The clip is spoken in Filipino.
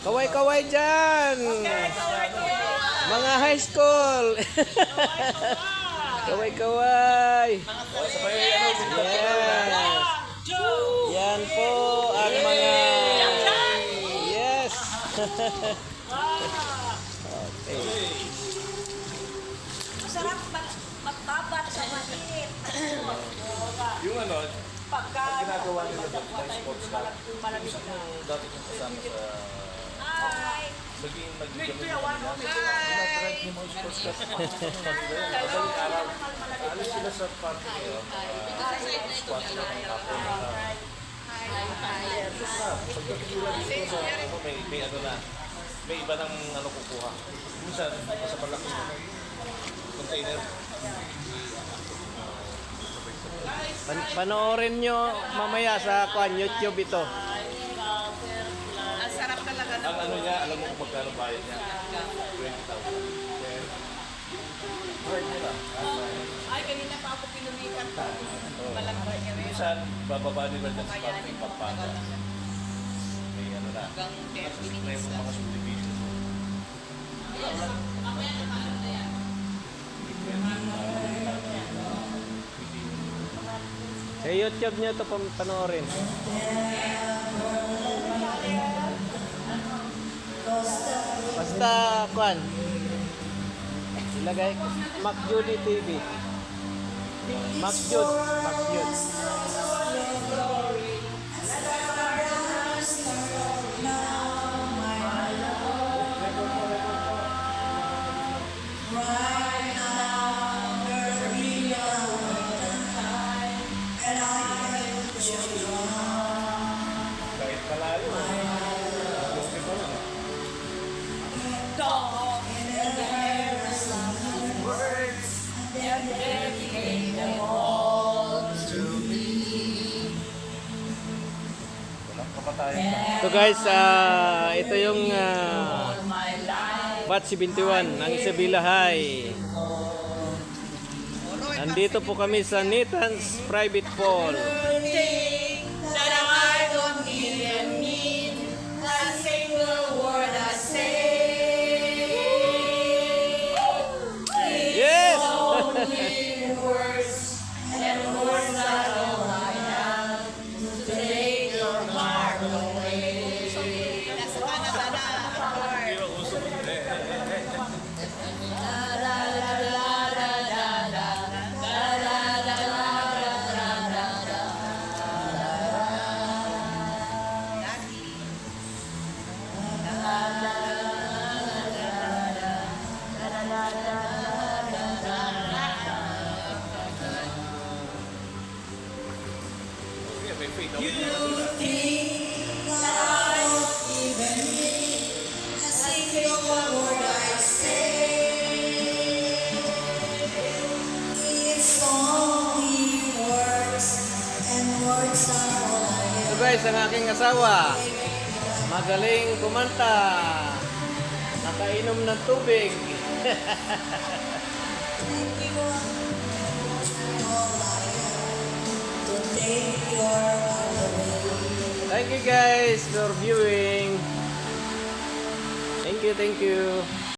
Kaway-kaway dyan! Mga high school! Kaway-kaway! Yes! Yan po ang mga... Yes! Okay. Masarap magbabat sa maliit. Yung ano, Pagka ginagawa nila sa sports club, malamig na. dati kong kasama sa Hi! maging nag-gamit nila. Ginag-drive ni mga sports club. Madaling araw, alis sila sa party ngayon. Squats na ng kapo. Pagkakila dito sa may ano na, may iba ng ano kukuha. Minsan, sa malaki container. Panoorin nyo mamaya sa YouTube ito. Ang sarap talaga Ang ano niya, alam mo kung magkano bayad niya? 20,000. Drive niya lang. Ay, kanina pa ako pinumikat. Malagay niya rin. Minsan, bababa nila dyan sa parking Pampanga. May ano na. Hanggang 10 May minutes lang. mga subdivision. Sa YouTube nyo ito panoorin. Basta, kwan. Ilagay, Mac Judy TV. Mac Jude. Kahit palayo. Dog. And dedicate them all to me. Walang kapatayan. So guys, ito yung My life. Bat 71 ng Isabela High. Nandito po kami sa Nathan's Private Pool. Thing that I don't even mean a single word I say. Yes! Only words and words are all I have to take your heart away. Nasa Canada na, May fade out. So guys, ang aking asawa, magaling kumanta, nakainom ng tubig. Thank you guys for viewing. Thank you.